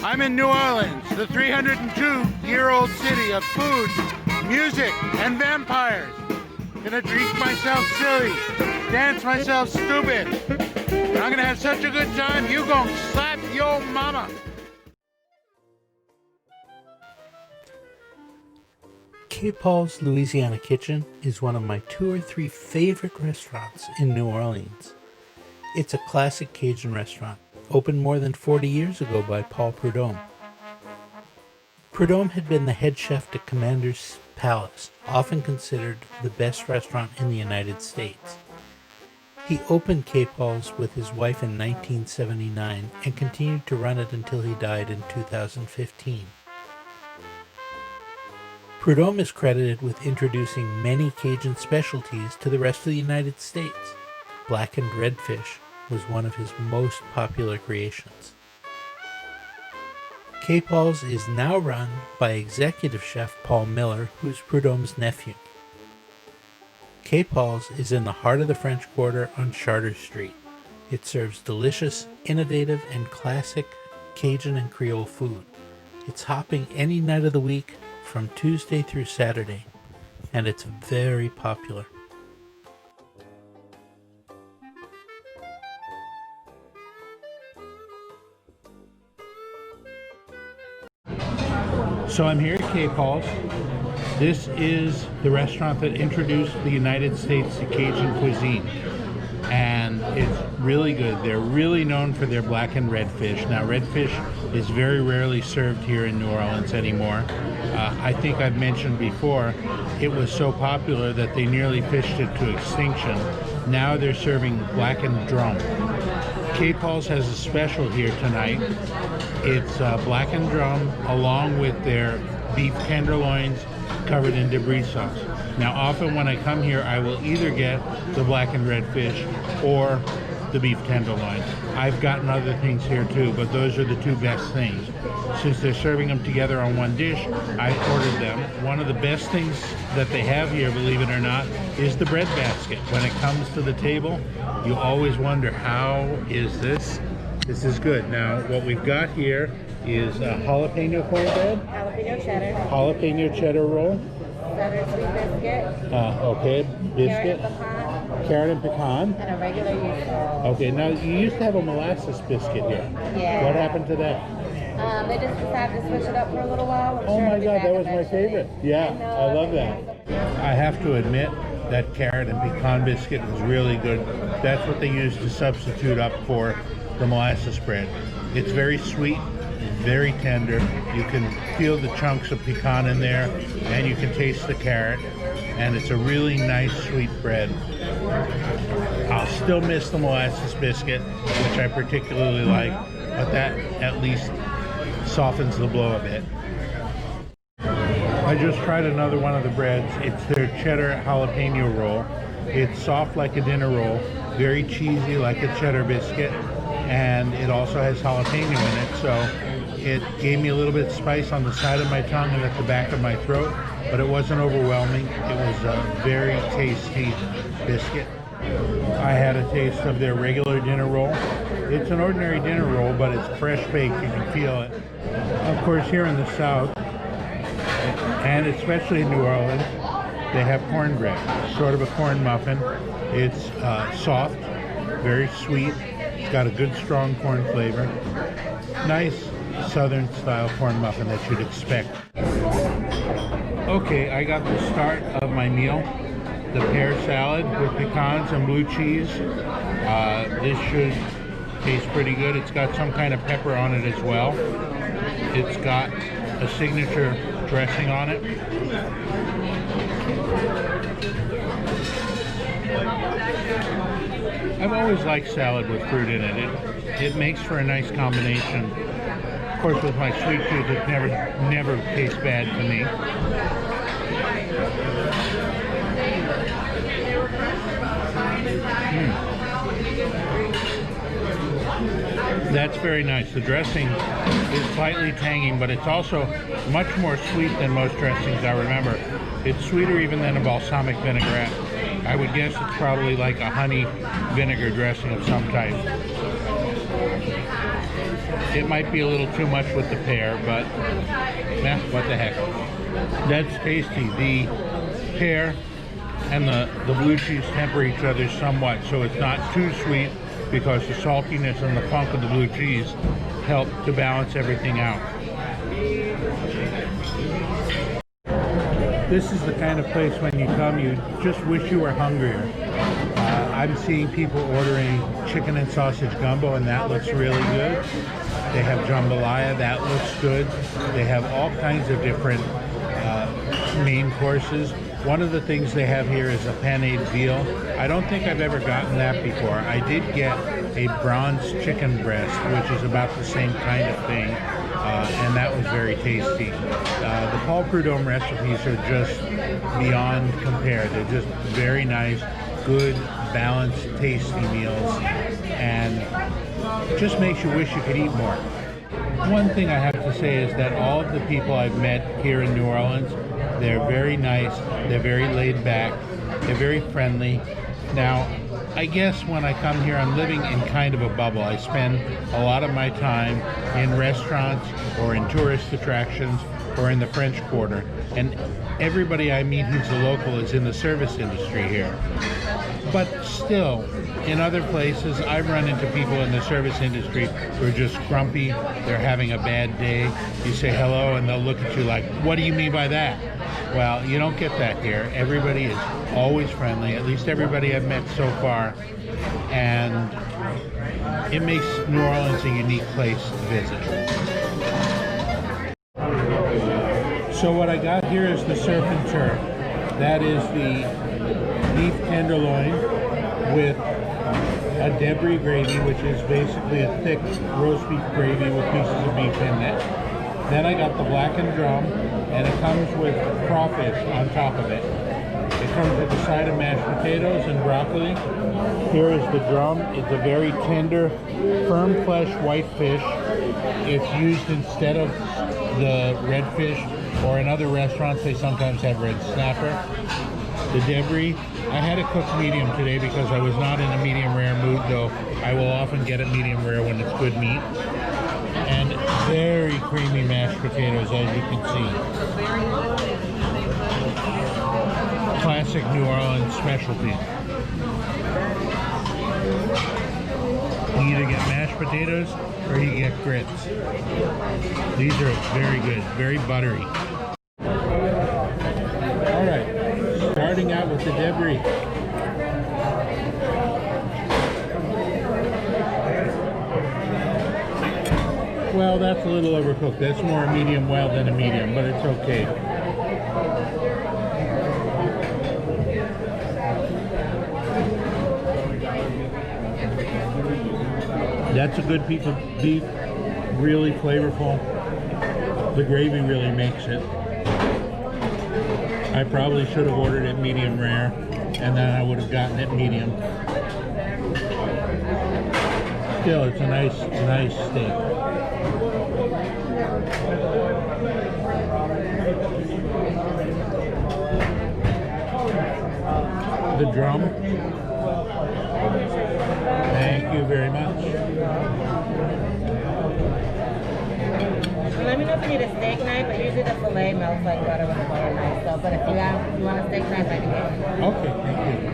I'm in New Orleans, the 302-year-old city of food, music, and vampires. Gonna drink myself silly, dance myself stupid. I'm gonna have such a good time, you gon' slap your mama. Paul's Louisiana Kitchen is one of my 2 or 3 favorite restaurants in New Orleans. It's a classic Cajun restaurant, opened more than 40 years ago by Paul Prudhomme. Prudhomme had been the head chef to Commander's Palace, often considered the best restaurant in the United States. He opened Paul's with his wife in 1979 and continued to run it until he died in 2015. Prudhomme is credited with introducing many Cajun specialties to the rest of the United States. Blackened Redfish was one of his most popular creations. Paul's is now run by executive chef Paul Miller, who's Prudhomme's nephew. Paul's is in the heart of the French Quarter on Charter Street. It serves delicious, innovative, and classic Cajun and Creole food. It's hopping any night of the week from Tuesday through Saturday, and it's very popular. So I'm here at Paul's. This is the restaurant that introduced the United States to Cajun cuisine, and it's really good. They're really known for their blackened redfish. Now, redfish is very rarely served here in New Orleans anymore. I think I've mentioned before, it was so popular that they nearly fished it to extinction. Now they're serving blackened drum. Paul's has a special here tonight. It's blackened drum along with their beef tenderloins covered in debris sauce. Now, often when I come here, I will either get the blackened redfish or the beef tenderloin. I've gotten other things here too, but those are the 2 best things. Since they're serving them together on one dish, I ordered them. One of the best things that they have here, believe it or not, is the bread basket. When it comes to the table, you always wonder, how is this? This is good. Now, what we've got here is a jalapeno cornbread, jalapeno cheddar roll, Southern sweet biscuit. Okay, biscuit, Carrot and pecan. and a regular use roll. Okay, now you used to have a molasses biscuit here. Yeah. What happened to that? They just decided to switch it up for a little while. Oh my God, that was my favorite. Yeah, I love that. I have to admit that carrot and pecan biscuit was really good. That's what they used to substitute up for the molasses bread. It's very sweet, very tender. You can feel the chunks of pecan in there, and you can taste the carrot, and it's a really nice sweet bread. I'll still miss the molasses biscuit, which I particularly like, but that at least softens the blow a bit. I just tried another one of the breads. It's their cheddar jalapeno roll. It's soft like a dinner roll, very cheesy like a cheddar biscuit, and it also has jalapeno in it, so it gave me a little bit of spice on the side of my tongue and at the back of my throat, but it wasn't overwhelming. It was a very tasty biscuit. I had a taste of their regular dinner roll. It's an ordinary dinner roll, but it's fresh baked. You can feel it. Of course, here in the South, and especially in New Orleans, they have cornbread, sort of a corn muffin. It's soft, very sweet. It's got a good strong corn flavor. Nice Southern style corn muffin that you'd expect. Okay, I got the start of my meal. The pear salad with pecans and blue cheese. This should taste pretty good. It's got some kind of pepper on it as well. It's got a signature dressing on it. I've always liked salad with fruit in it. It makes for a nice combination. Of course, with my sweet tooth, it never tastes bad to me. That's very nice. The dressing is slightly tangy, but it's also much more sweet than most dressings I remember. It's sweeter even than a balsamic vinaigrette. I would guess it's probably like a honey vinegar dressing of some type. It might be a little too much with the pear, but what the heck. That's tasty. The pear and the blue cheese temper each other somewhat, so it's not too sweet because the saltiness and the funk of the blue cheese help to balance everything out. This is the kind of place when you come, you just wish you were hungrier. I'm seeing people ordering chicken and sausage gumbo, and that looks really good. They have jambalaya, that looks good. They have all kinds of different main courses. One of the things they have here is a panade veal. I don't think I've ever gotten that before. I did get a bronze chicken breast, which is about the same kind of thing, and that was very tasty. The Paul Prudhomme recipes are just beyond compare. They're just very nice, good, balanced, tasty meals, and just makes you wish you could eat more. One thing I have to say is that all of the people I've met here in New Orleans, they're very nice, they're very laid back, they're very friendly. Now, I guess when I come here, I'm living in kind of a bubble. I spend a lot of my time in restaurants or in tourist attractions or in the French Quarter, and everybody I meet who's a local is in the service industry here. But still, in other places, I've run into people in the service industry who are just grumpy, they're having a bad day. You say hello and they'll look at you like, what do you mean by that? Well, you don't get that here. Everybody is always friendly, at least everybody I've met so far, and it makes New Orleans a unique place to visit. So what I got here is the surf and turf. That is the beef tenderloin with a debris gravy, which is basically a thick roast beef gravy with pieces of beef in it. Then I got the blackened drum, and it comes with crawfish on top of it. It comes with a side of mashed potatoes and broccoli. Here is the drum. It's a very tender, firm flesh white fish. It's used instead of the redfish, or in other restaurants they sometimes have red snapper. The debris, I had it cooked medium today because I was not in a medium rare mood, though I will often get it medium rare when it's good meat. And very creamy mashed potatoes, as you can see. Classic New Orleans specialty. You either get mashed potatoes or you get grits. These are very good, very buttery. Alright, starting out with the debris. Well, that's a little overcooked. That's more a medium well than a medium, but it's okay. That's a good piece of beef, really flavorful. The gravy really makes it. I probably should have ordered it medium rare, and then I would have gotten it medium. Still, it's a nice steak. The drum. Thank you very much. Let me know if you need a steak knife, but usually the fillet melts like butter with a butter knife. So, but if you want a steak knife, I can get it. Okay, thank you.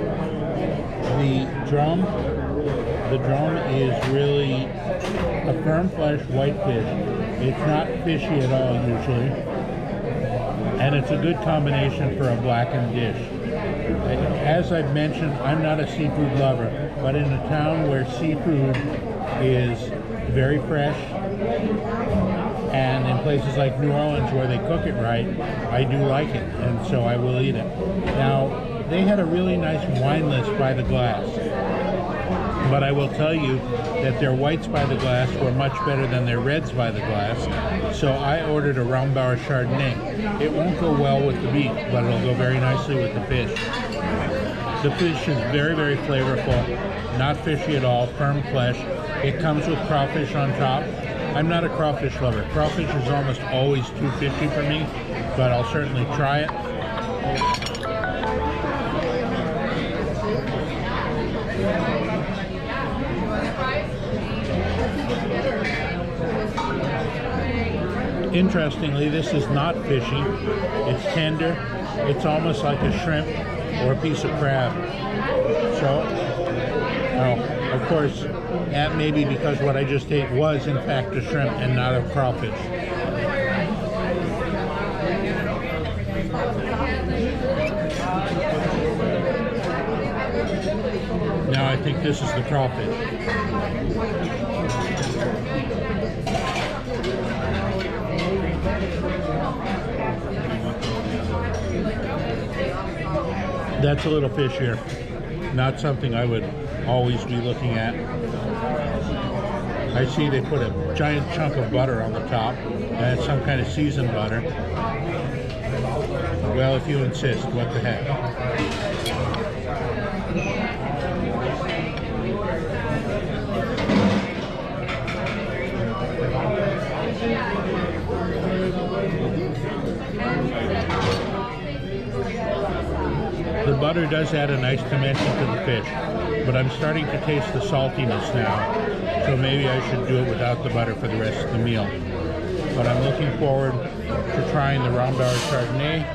The drum is really a firm flesh white fish. It's not fishy at all usually, and it's a good combination for a blackened dish. As I've mentioned, I'm not a seafood lover, but in a town where seafood is very fresh, and in places like New Orleans where they cook it right, I do like it, and so I will eat it. Now, they had a really nice wine list by the glass, but I will tell you that their whites by the glass were much better than their reds by the glass, so I ordered a Rombauer Chardonnay. It won't go well with the beef, but it'll go very nicely with the fish. The fish is very, very flavorful, not fishy at all, firm flesh. It comes with crawfish on top. I'm not a crawfish lover. Crawfish is almost always too fishy for me, but I'll certainly try it. Interestingly, this is not fishy. It's tender. It's almost like a shrimp or a piece of crab. So, oh, of course, that may be because what I just ate was in fact a shrimp and not a crawfish. Now I think this is the crawfish. That's a little fishier. Not something I would always be looking at. I see they put a giant chunk of butter on the top, and it's some kind of seasoned butter. Well, if you insist, what the heck. The butter does add a nice dimension to the fish, but I'm starting to taste the saltiness now, so maybe I should do it without the butter for the rest of the meal. But I'm looking forward to trying the Rambauer Chardonnay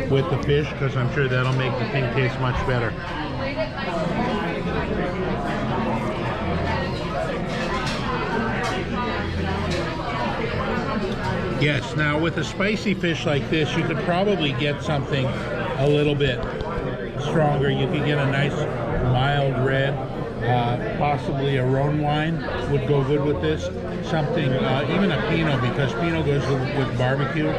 with the fish, because I'm sure that'll make the thing taste much better. Yes, now with a spicy fish like this, you could probably get something a little bit stronger. You could get a nice mild red, possibly a Rhone wine would go good with this. Something, even a Pinot, because Pinot goes with barbecue.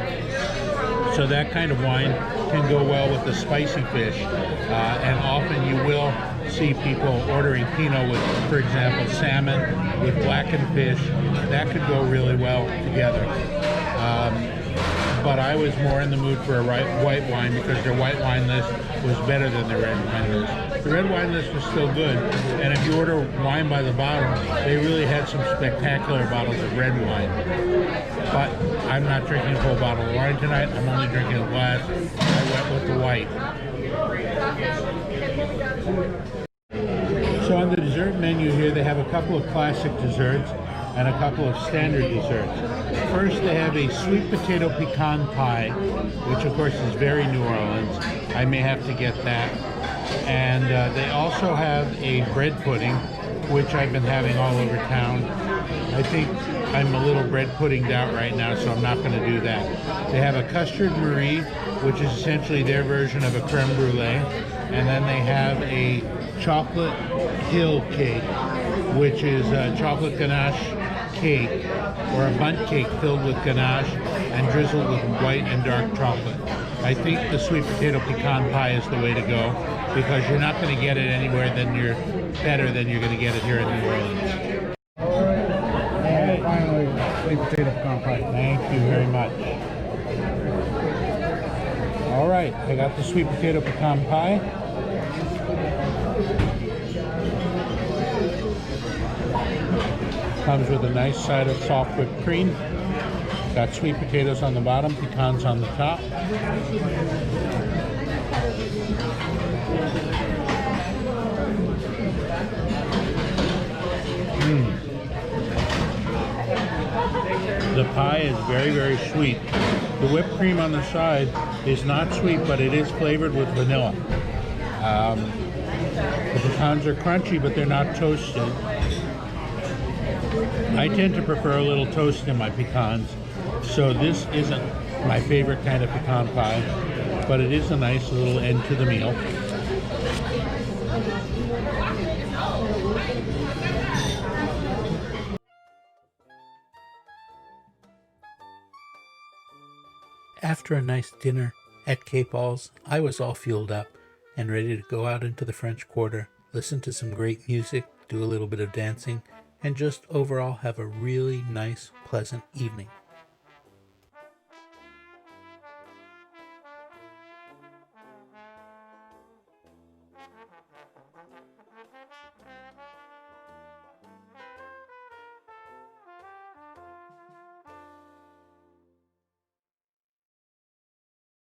So that kind of wine can go well with the spicy fish. And often you will see people ordering Pinot with, for example, salmon with blackened fish. That could go really well together. But I was more in the mood for a white wine because their white wine list was better than the red wine list. The red wine list was still good, and if you order wine by the bottle, they really had some spectacular bottles of red wine. But I'm not drinking a whole bottle of wine tonight. I'm only drinking a glass. I went with the white. So on the dessert menu here, they have a couple of classic desserts and a couple of standard desserts. First, they have a sweet potato pecan pie, which of course is very New Orleans. I may have to get that. And they also have a bread pudding, which I've been having all over town. I think I'm a little bread puddinged out right now, so I'm not going to do that. They have a custard Marie, which is essentially their version of a creme brulee. And then they have a chocolate hill cake, which is a chocolate ganache cake, or a bundt cake filled with ganache and drizzled with white and dark chocolate. I think the sweet potato pecan pie is the way to go, because you're not going to get it anywhere better than you're going to get it here in New Orleans. And finally, sweet potato pecan pie. Thank you very much. All right, I got the sweet potato pecan pie. Comes with a nice side of soft whipped cream. Got sweet potatoes on the bottom, pecans on the top. The pie is very, very sweet. The whipped cream on the side is not sweet, but it is flavored with vanilla. The pecans are crunchy, but they're not toasted. I tend to prefer a little toast in my pecans, so this isn't my favorite kind of pecan pie, but it is a nice little end to the meal. After a nice dinner at Cape Paul's, I was all fueled up and ready to go out into the French Quarter, listen to some great music, do a little bit of dancing, and just overall have a really nice, pleasant evening.